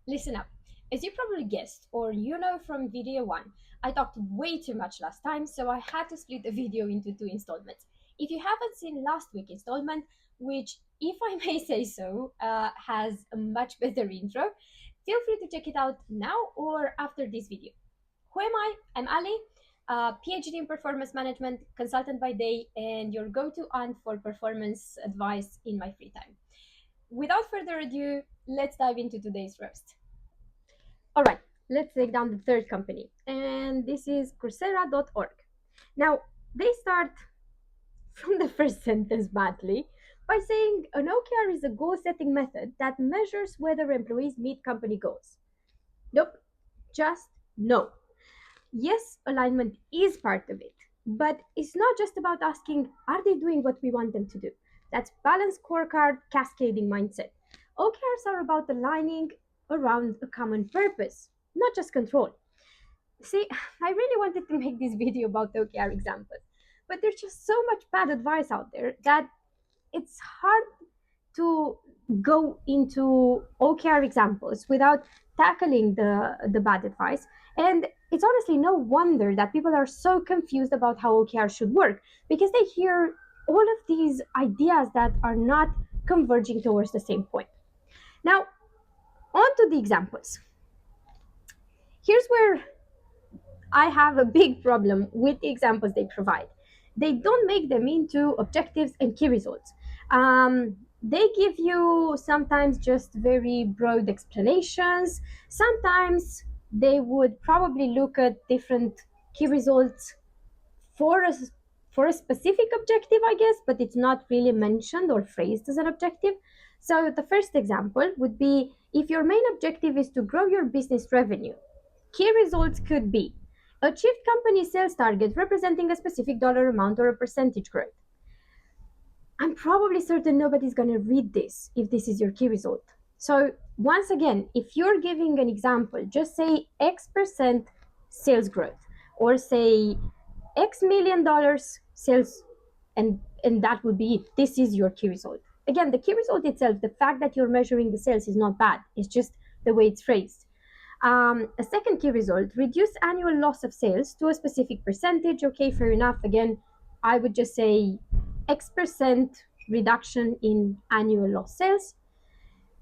Listen up. As you probably guessed, or you know from video one, I talked way too much last time, so I had to split the video into two installments. If you haven't seen last week's installment, which, if I may say so, has a much better intro, feel free to check it out now or after this video. Who am I? I'm Ali, PhD in performance management, consultant by day, and your go to aunt for performance advice in my free time. Without further ado, let's dive into today's roast. All right, let's take down the third company, and this is Coursera.org. Now, they start from the first sentence badly by saying an OKR is a goal setting method that measures whether employees meet company goals. Nope, just no. Yes, alignment is part of it, but it's not just about asking, are they doing what we want them to do? That's balanced scorecard cascading mindset. OKRs are about aligning around a common purpose, not just control. See, I really wanted to make this video about OKR examples, but there's just so much bad advice out there that it's hard to go into OKR examples without tackling the bad advice. And it's honestly no wonder that people are so confused about how OKR should work because they hear all of these ideas that are not converging towards the same point. Now, on to the examples. Here's where I have a big problem with the examples they provide. They don't make them into objectives and key results. They give you sometimes just very broad explanations. Sometimes they would probably look at different key results for a for a specific objective, I guess, but it's not really mentioned or phrased as an objective. So the first example would be if your main objective is to grow your business revenue. Key results could be achieved company sales target representing a specific dollar amount or a percentage growth. I'm probably certain nobody's going to read this if this is your key result. So, once again, if you're giving an example, just say X% sales growth or say X million dollars sales, and that would be it. This is your key result. Again, the key result itself, the fact that you're measuring the sales is not bad, it's just the way it's phrased. A second key result, reduce annual loss of sales to a specific percentage. Okay, fair enough. Again, I would just say X% reduction in annual loss sales.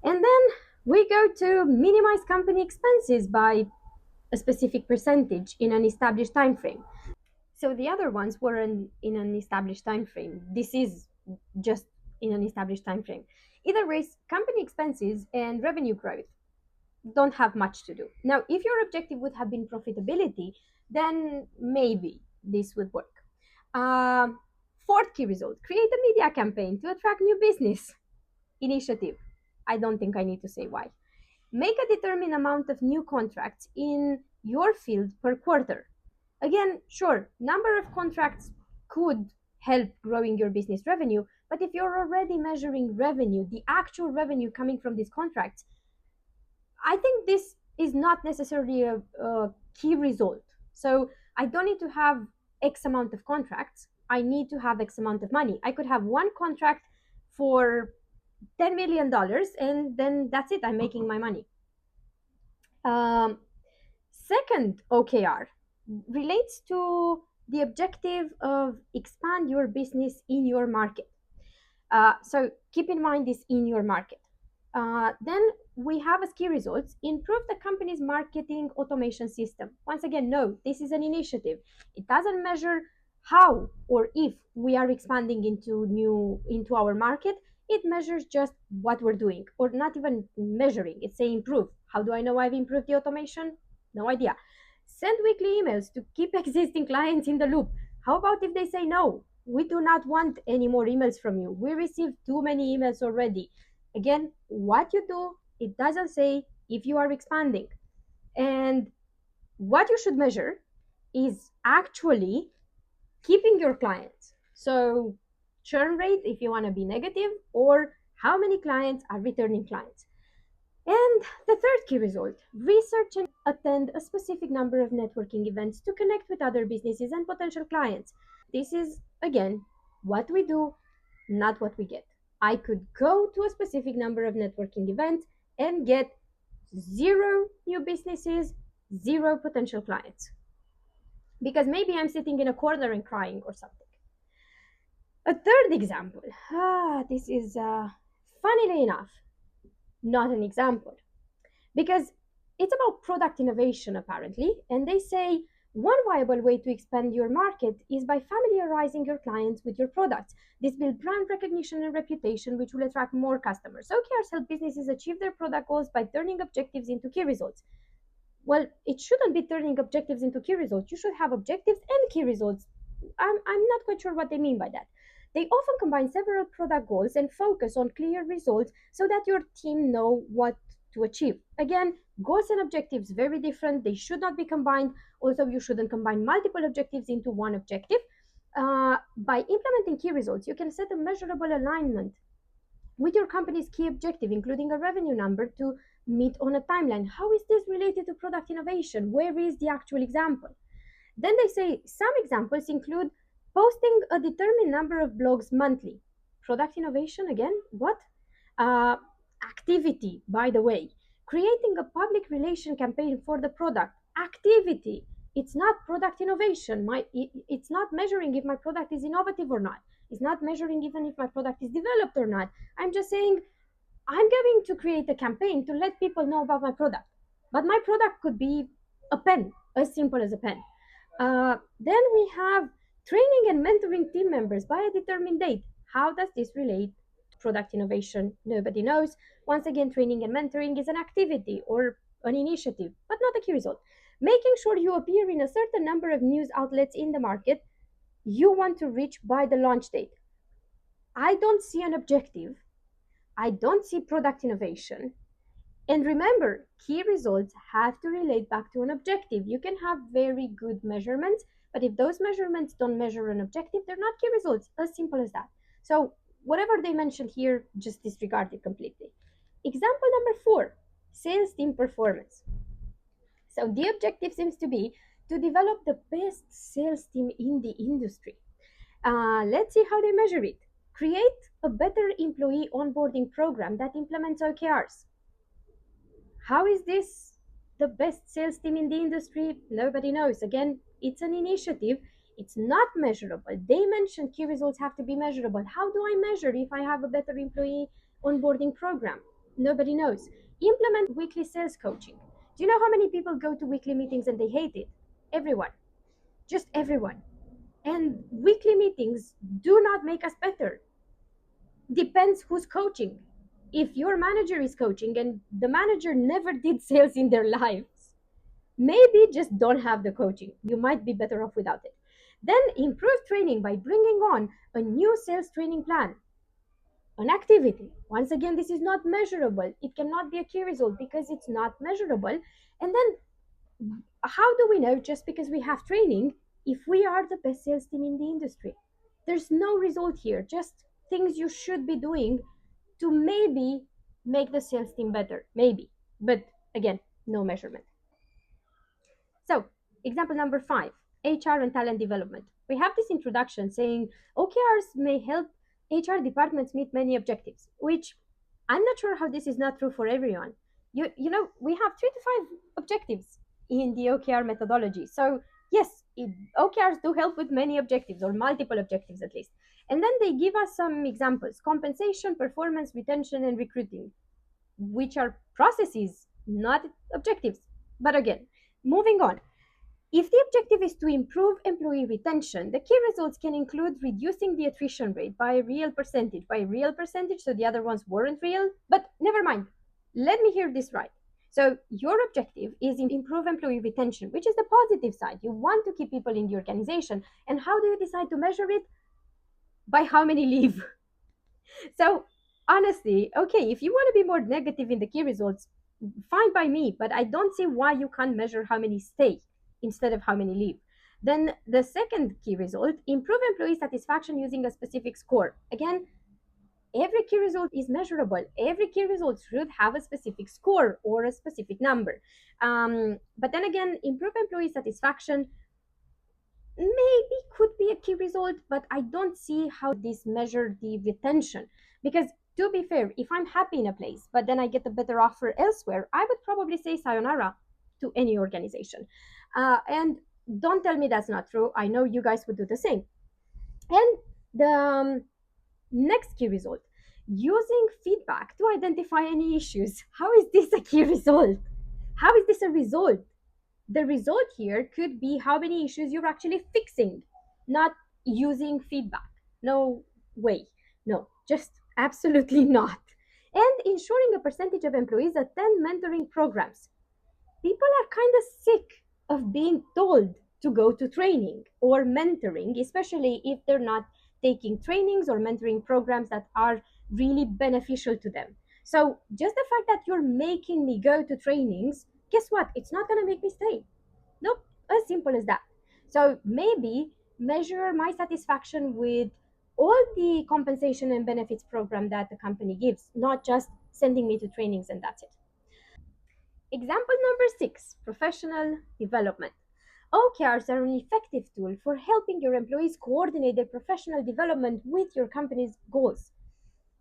And then we go to minimize company expenses by a specific percentage in an established time frame. So the other ones were in an established time frame. This is just in an established time frame. Either ways, company expenses and revenue growth don't have much to do. Now, if your objective would have been profitability, then maybe this would work. Uh, Fourth key result, create a media campaign to attract new business initiative. I don't think I need to say why. Make a determined amount of new contracts in your field per quarter. Again, sure, number of contracts could help growing your business revenue, but if you're already measuring revenue, the actual revenue coming from these contracts, I think this is not necessarily a key result. So I don't need to have X amount of contracts. I need to have X amount of money. I could have one contract for $10 million, and then that's it. I'm making my money. Um, Second OKR relates to the objective of expand your business in your market. So keep in mind this in your market. Then we have as key results improve the company's marketing automation system. Once again, no, this is an initiative. It doesn't measure how or if we are expanding into our market. It measures just what we're doing, or not even measuring. It's saying improve. How do I know I've improved the automation? No idea. Send weekly emails to keep existing clients in the loop. How about if they say no? We do not want any more emails from you. We received too many emails already. Again, what you do, it doesn't say if you are expanding. And what you should measure is actually keeping your clients. So, churn rate if you want to be negative, or how many clients are returning clients. And the third key result, research and attend a specific number of networking events to connect with other businesses and potential clients. This is, again, what we do, not what we get. I could go to a specific number of networking events and get zero new businesses, zero potential clients. Because maybe I'm sitting in a corner and crying or something. A third example. This is, funnily enough, not an example. Because it's about product innovation, apparently. And they say one viable way to expand your market is by familiarizing your clients with your products. This builds brand recognition and reputation, which will attract more customers. OKRs help businesses achieve their product goals by turning objectives into key results. Well, it shouldn't be turning objectives into key results. You should have objectives and key results. I'm not quite sure what they mean by that. They often combine several product goals and focus on clear results so that your team know what to achieve. Again, goals and objectives very different. They should not be combined. Also, you shouldn't combine multiple objectives into one objective. By implementing key results, you can set a measurable alignment with your company's key objective, including a revenue number to meet on a timeline. How is this related to product innovation? Where is the actual example? Then they say some examples include posting a determined number of blogs monthly. Product innovation again? What? Uh, Activity, by the way. Creating a public relation campaign for the product. Activity. It's not product innovation. It's not measuring if my product is innovative or not. It's not measuring even if my product is developed or not. I'm just saying I'm going to create a campaign to let people know about my product. But my product could be a pen, as simple as a pen. Then we have training and mentoring team members by a determined date. How does this relate to product innovation? Nobody knows. Once again, training and mentoring is an activity or an initiative, but not a key result. Making sure you appear in a certain number of news outlets in the market you want to reach by the launch date. I don't see an objective. I don't see product innovation. And remember, key results have to relate back to an objective. You can have very good measurements, but if those measurements don't measure an objective, they're not key results. As simple as that. So, whatever they mentioned here, just disregard it completely. Example number 4, sales team performance. So, the objective seems to be to develop the best sales team in the industry. Let's see how they measure it. Create a better employee onboarding program that implements OKRs. How is this the best sales team in the industry? Nobody knows. Again, it's an initiative. It's not measurable. They mentioned key results have to be measurable. How do I measure if I have a better employee onboarding program? Nobody knows. Implement weekly sales coaching. Do you know how many people go to weekly meetings and they hate it? Everyone. Just everyone. And weekly meetings do not make us better. Depends who's coaching. If your manager is coaching and the manager never did sales in their lives, maybe just don't have the coaching. You might be better off without it. Then improve training by bringing on a new sales training plan, an activity. Once again, this is not measurable. It cannot be a key result because it's not measurable. And then how do we know just because we have training if we are the best sales team in the industry? There's no result here, just things you should be doing to maybe make the sales team better, maybe. But again, no measurement. So, example number 5, HR and talent development. We have this introduction saying OKRs may help HR departments meet many objectives, which I'm not sure how this is not true for everyone. You know, we have 3 to 5 objectives in the OKR methodology. So, yes, OKRs do help with many objectives or multiple objectives at least. And then they give us some examples: compensation, performance, retention, and recruiting, which are processes, not objectives. But again, moving on. If the objective is to improve employee retention, the key results can include reducing the attrition rate by a real percentage. By real percentage, so the other ones weren't real, but never mind. Let me hear this right. So your objective is to improve employee retention, which is the positive side. You want to keep people in the organization. And how do you decide to measure it? By how many leave. So honestly, okay, if you want to be more negative in the key results, fine by me, but I don't see why you can't measure how many stay instead of how many leave. Then the second key result, improve employee satisfaction using a specific score. Again, every key result is measurable. Every key result should have a specific score or a specific number. But then again, improve employee satisfaction maybe could be a key result, but I don't see how this measure the retention, because To be fair, if I'm happy in a place, but then I get a better offer elsewhere, I would probably say sayonara to any organization. And don't tell me that's not true. I know you guys would do the same. And the next key result, using feedback to identify any issues. How is this a key result? How is this a result? The result here could be how many issues you're actually fixing, not using feedback. No way. No, just absolutely not. And ensuring a percentage of employees attend mentoring programs. People are kind of sick of being told to go to training or mentoring, especially if they're not taking trainings or mentoring programs that are really beneficial to them. So, just the fact that you're making me go to trainings, guess what? It's not going to make me stay. Nope, as simple as that. So maybe measure my satisfaction with all the compensation and benefits program that the company gives, not just sending me to trainings and that's it. Example number 6, professional development. OKRs are an effective tool for helping your employees coordinate their professional development with your company's goals.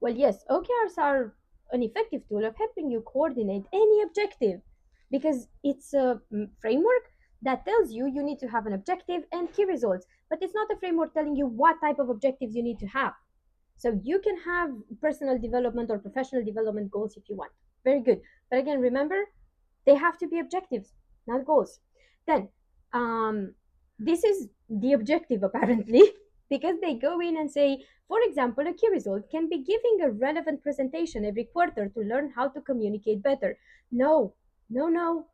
Well, yes, OKRs are an effective tool of helping you coordinate any objective because it's a framework that tells you you need to have an objective and key results, but it's not a framework telling you what type of objectives you need to have. So you can have personal development or professional development goals if you want. Very good. But again, remember, they have to be objectives, not goals. Then, this is the objective apparently, because they go in and say, for example, a key result can be giving a relevant presentation every quarter to learn how to communicate better. No, no, no.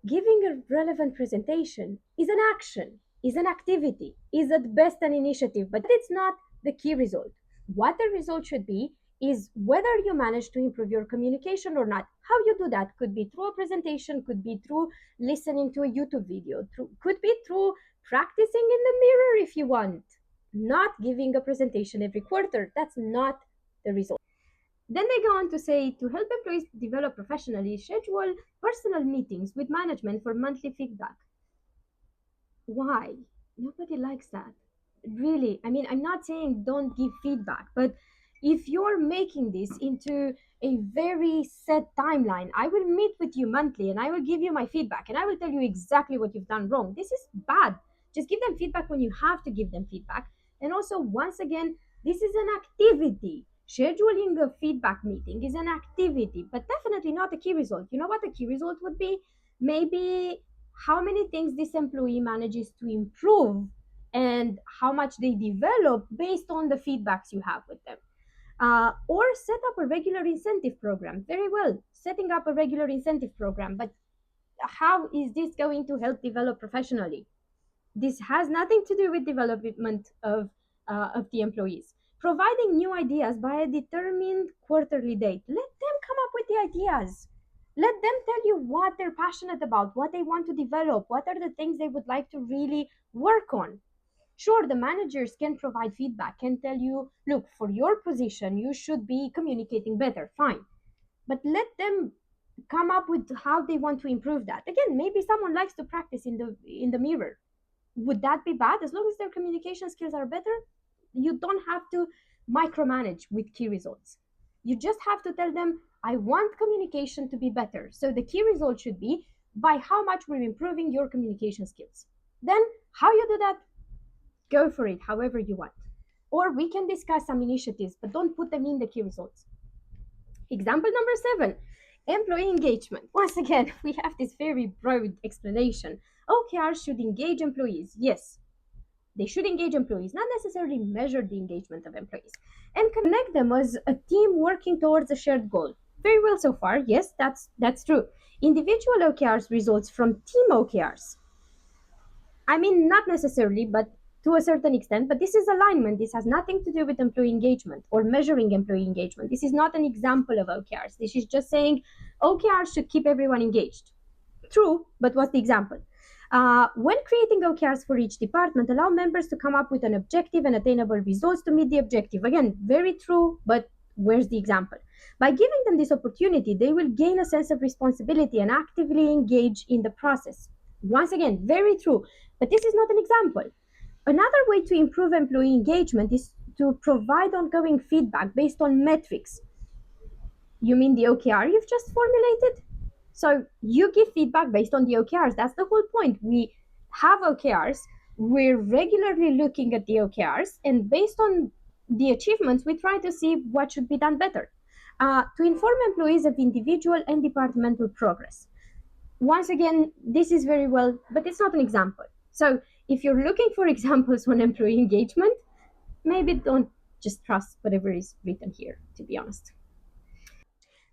Giving a relevant presentation is an action, is an activity, is at best an initiative, but it's not the key result. What the result should be is whether you manage to improve your communication or not. How you do that could be through a presentation, could be through listening to a YouTube video, could be through practicing in the mirror if you want. Not giving a presentation every quarter. That's not the result. Then they go on to say to help employees develop professionally, schedule personal meetings with management for monthly feedback. Why? Nobody likes that. Really, I mean, I'm not saying don't give feedback, but if you're making this into a very set timeline, I will meet with you monthly and I will give you my feedback and I will tell you exactly what you've done wrong. This is bad. Just give them feedback when you have to give them feedback. And also, once again, this is an activity. Scheduling a feedback meeting is an activity, but definitely not a key result. You know what a key result would be? Maybe how many things this employee manages to improve and how much they develop based on the feedbacks you have with them. Or set up a regular incentive program. Very well, setting up a regular incentive program, but how is this going to help develop professionally? This has nothing to do with development of the employees. Providing new ideas by a determined quarterly date. Let them come up with the ideas. Let them tell you what they're passionate about, what they want to develop, what are the things they would like to really work on. Sure, the managers can provide feedback, can tell you, look, for your position, you should be communicating better. Fine. But let them come up with how they want to improve that. Again, maybe someone likes to practice in the mirror. Would that be bad? As long as their communication skills are better, you don't have to micromanage with key results. You just have to tell them, I want communication to be better. So the key result should be by how much we're improving your communication skills. Then, how you do that, go for it however you want. Or we can discuss some initiatives, but don't put them in the key results. Example number 7, employee engagement. Once again, we have this very broad explanation. OKRs should engage employees. Yes, they should engage employees, not necessarily measure the engagement of employees, and connect them as a team working towards a shared goal. Very well so far. Yes, that's true. Individual OKRs results from team OKRs. I mean, not necessarily, but to a certain extent. But this is alignment. This has nothing to do with employee engagement or measuring employee engagement. This is not an example of OKRs. This is just saying OKRs should keep everyone engaged. True, but what's the example? When creating OKRs for each department, allow members to come up with an objective and attainable results to meet the objective. Again, very true, but where's the example? By giving them this opportunity, they will gain a sense of responsibility and actively engage in the process. Once again, very true, but this is not an example. Another way to improve employee engagement is to provide ongoing feedback based on metrics. You mean the OKR you've just formulated? So you give feedback based on the OKRs. That's the whole point. We have OKRs. We're regularly looking at the OKRs, and based on the achievements, we try to see what should be done better to inform employees of individual and departmental progress. Once again, this is very well, but it's not an example. So if you're looking for examples on employee engagement, maybe don't just trust whatever is written here, to be honest.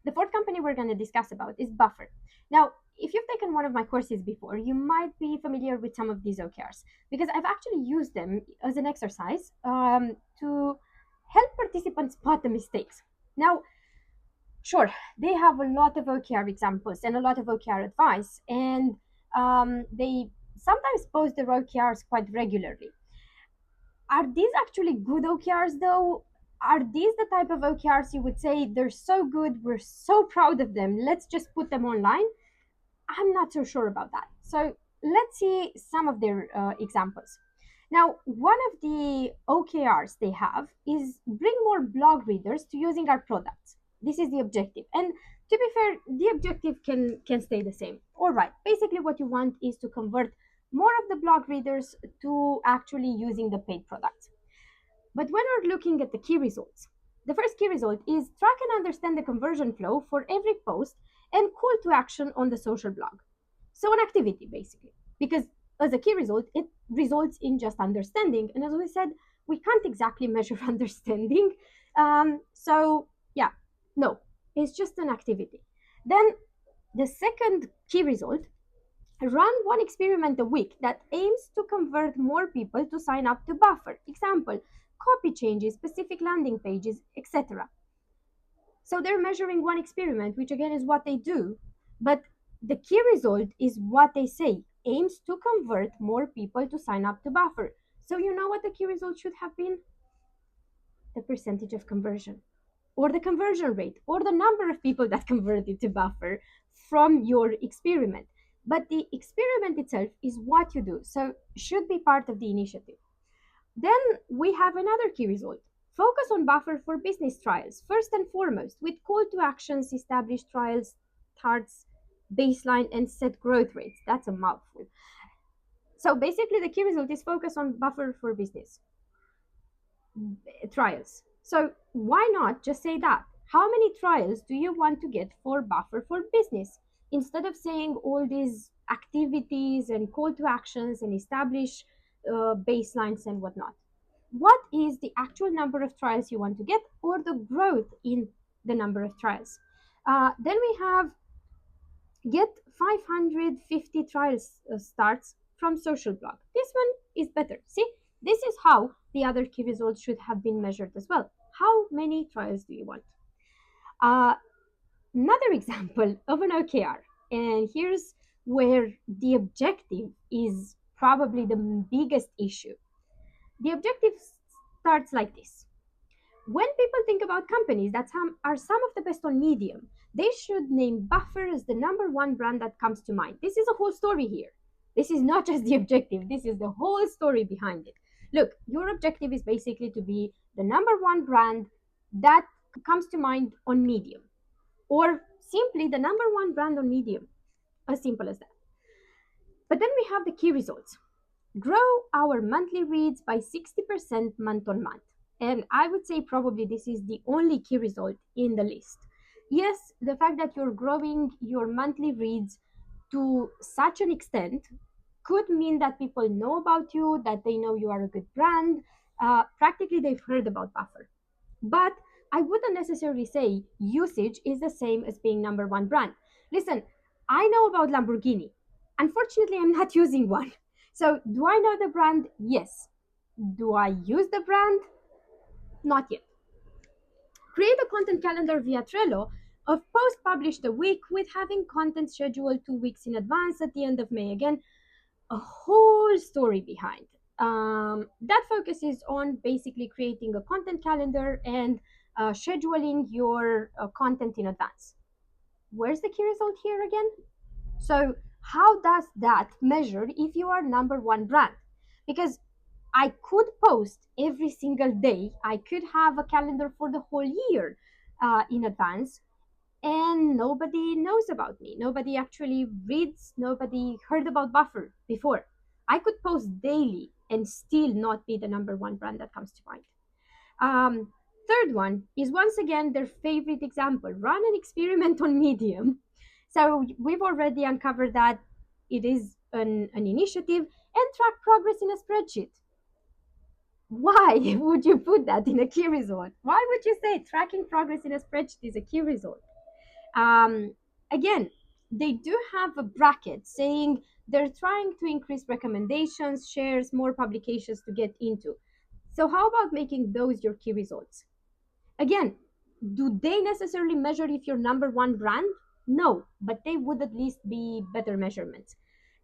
The fourth company we're going to discuss about is Buffer. Now, if you've taken one of my courses before, you might be familiar with some of these OKRs because I've actually used them as an exercise to help participants spot the mistakes. Now, sure, they have a lot of OKR examples and a lot of OKR advice, and they sometimes post their OKRs quite regularly. Are these actually good OKRs though? Are these the type of OKRs you would say they're so good, we're so proud of them, let's just put them online? I'm not so sure about that. So let's see some of their examples. Now, one of the OKRs they have is bring more blog readers to using our products. This is the objective. And to be fair, the objective can stay the same. All right. Basically, what you want is to convert more of the blog readers to actually using the paid products. But when we're looking at the key results, the first key result is track and understand the conversion flow for every post and call to action on the social blog. So, an activity basically, because as a key result, it results in just understanding. And as we said, we can't exactly measure understanding. So, yeah, no, it's just an activity. Then, the second key result, run one experiment a week that aims to convert more people to sign up to Buffer. Example, copy changes, specific landing pages, etc. So they're measuring one experiment, which again is what they do, but the key result is what they say aims to convert more people to sign up to Buffer. So you know what the key result should have been? The percentage of conversion, or the conversion rate, or the number of people that converted to Buffer from your experiment. But the experiment itself is what you do, so should be part of the initiative. Then we have another key result. Focus on Buffer for business trials, first and foremost, with call to actions, establish trials, starts, baseline, and set growth rates. That's a mouthful. So basically, the key result is focus on Buffer for business trials. So why not just say that? How many trials do you want to get for Buffer for business? Instead of saying all these activities and call to actions and establish baselines and whatnot. What is the actual number of trials you want to get or the growth in the number of trials? Then we have get 550 trials starts from social blog. This one is better. See, this is how the other key results should have been measured as well. How many trials do you want? Uh, Another example of an OKR, and here's where the objective is probably the biggest issue. The objective starts like this. When people think about companies that are some of the best on Medium, they should name Buffer as the number one brand that comes to mind. This is a whole story here. This is not just the objective, this is the whole story behind it. Look, your objective is basically to be the number one brand that comes to mind on Medium, or simply the number one brand on Medium. As simple as that. But then we have the key results. Grow our monthly reads by 60% month on month. And I would say probably this is the only key result in the list. Yes, the fact that you're growing your monthly reads to such an extent could mean that people know about you, that they know you are a good brand. Practically, they've heard about Buffer. But I wouldn't necessarily say usage is the same as being number one brand. Listen, I know about Lamborghini. Unfortunately, I'm not using one. So, do I know the brand? Yes. Do I use the brand? Not yet. Create a content calendar via Trello of posts published a week with having content scheduled 2 weeks in advance at the end of May. Again, a whole story behind. That focuses on basically creating a content calendar and scheduling your content in advance. Where's the key result here again? So, how does that measure if you are number one brand? Because I could post every single day. I could have a calendar for the whole year in advance, and nobody knows about me. Nobody actually reads, nobody heard about Buffer before. I could post daily and still not be the number one brand that comes to mind. Um, Third one is once again their favorite example: run an experiment on Medium. So we've already uncovered that it is an initiative, and track progress in a spreadsheet. Why would you put that in a key result? Why would you say tracking progress in a spreadsheet is a key result? Um, Again, they do have a bracket saying they're trying to increase recommendations, shares, more publications to get into. So, how about making those your key results? Again, do they necessarily measure if you're number one brand? No, but they would at least be better measurements.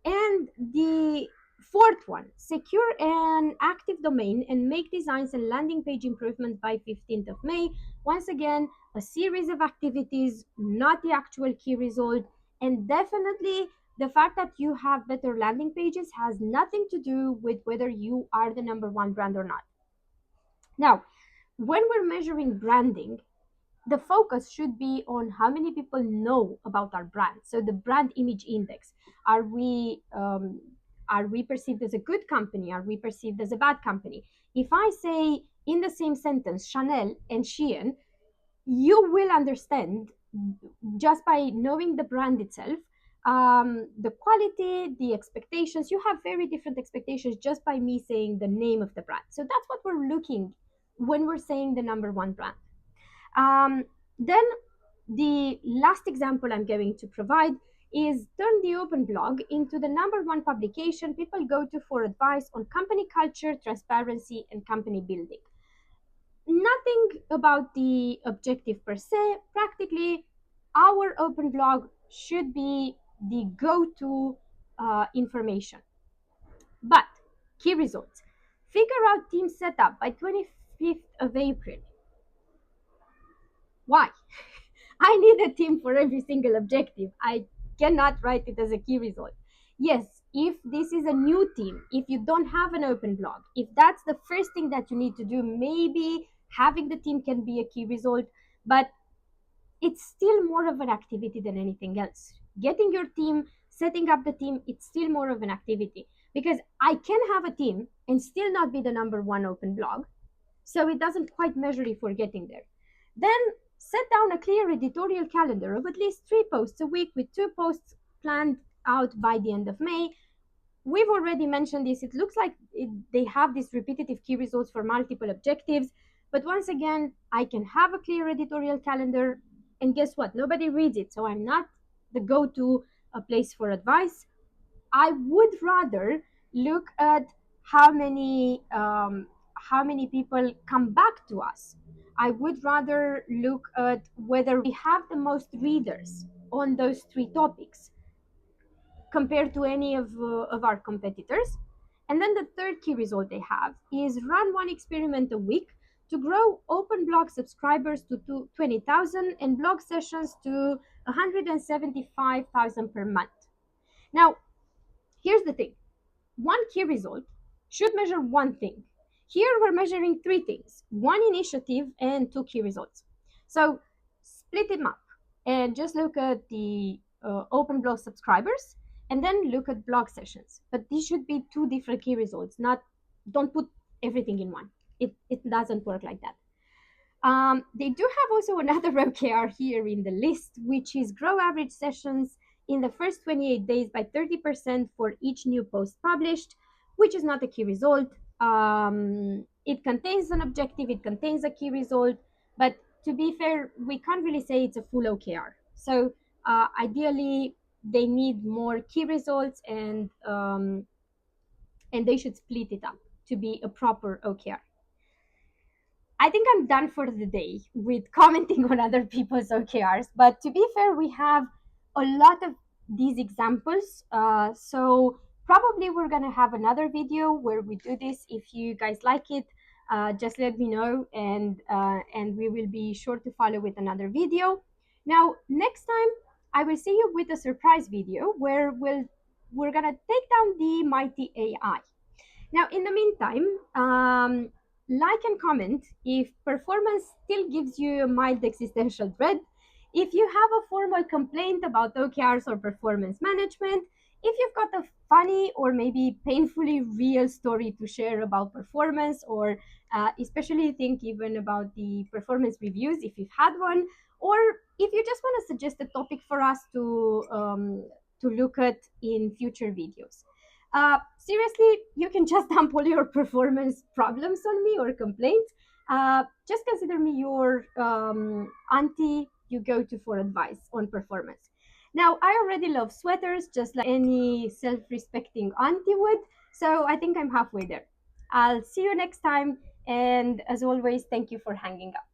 And the fourth one, secure an active domain and make designs and landing page improvement by 15th of May. Once again, a series of activities, not the actual key result. And definitely the fact that you have better landing pages has nothing to do with whether you are the number one brand or not. Now, when we're measuring branding, the focus should be on how many people know about our brand. So the brand image index. Are we um, are we perceived as a good company? Are we perceived as a bad company? If I say in the same sentence Chanel and Shein, you will understand just by knowing the brand itself, the quality, the expectations. You have very different expectations just by me saying the name of the brand. So that's what we're looking when we're saying the number one brand. Then the last example I'm going to provide is turn the open blog into the number one publication people go to for advice on company culture, transparency, and company building. Nothing about the objective per se. Practically, our open blog should be the go-to information. But key results. Figure out team setup by 25th of April. Why? I need a team for every single objective. I cannot write it as a key result. Yes, if this is a new team, if you don't have an open blog, if that's the first thing that you need to do, maybe having the team can be a key result, but it's still more of an activity than anything else. Getting your team, setting up the team, it's still more of an activity, because I can have a team and still not be the number one open blog. So it doesn't quite measure if we're getting there. Then set down a clear editorial calendar of at least 3 posts a week, with 2 posts planned out by the end of May. We've already mentioned this. It looks like they have these repetitive key results for multiple objectives. But once again, I can have a clear editorial calendar, and guess what? Nobody reads it. So I'm not the go to place for advice. I would rather look at how many people come back to us. I would rather look at whether we have the most readers on those 3 topics compared to any of our competitors. And then the third key result they have is run one experiment a week to grow open blog subscribers to 20,000 and blog sessions to 175,000 per month. Now, here's the thing: one key result should measure one thing. Here we're measuring 3 things: one initiative and 2 key results. So split them up and just look at the open blog subscribers, and then look at blog sessions. But these should be 2 different key results, not, don't put everything in one. It doesn't work like that. They do have also another OKR here in the list, which is grow average sessions in the first 28 days by 30% for each new post published, which is not a key result. It contains an objective, it contains a key result, but to be fair, we can't really say it's a full OKR. So ideally, they need more key results, and they should split it up to be a proper OKR. I think I'm done for the day with commenting on other people's OKRs. But to be fair, we have a lot of these examples. So probably we're going to have another video where we do this. If you guys like it, just let me know, and we will be sure to follow with another video. Now, next time, I will see you with a surprise video where we're going to take down the mighty AI. Now, in the meantime, like and comment if performance still gives you a mild existential dread, if you have a formal complaint about OKRs or performance management, if you've got a funny or maybe painfully real story to share about performance, or especially think even about the performance reviews if you've had one, or if you just want to suggest a topic for us to look at in future videos. Seriously, you can just dump all your performance problems on me or complaints. Just consider me your auntie you go to for advice on performance. Now, I already love sweaters just like any self respecting auntie would, so I think I'm halfway there. I'll see you next time, and as always, thank you for hanging out.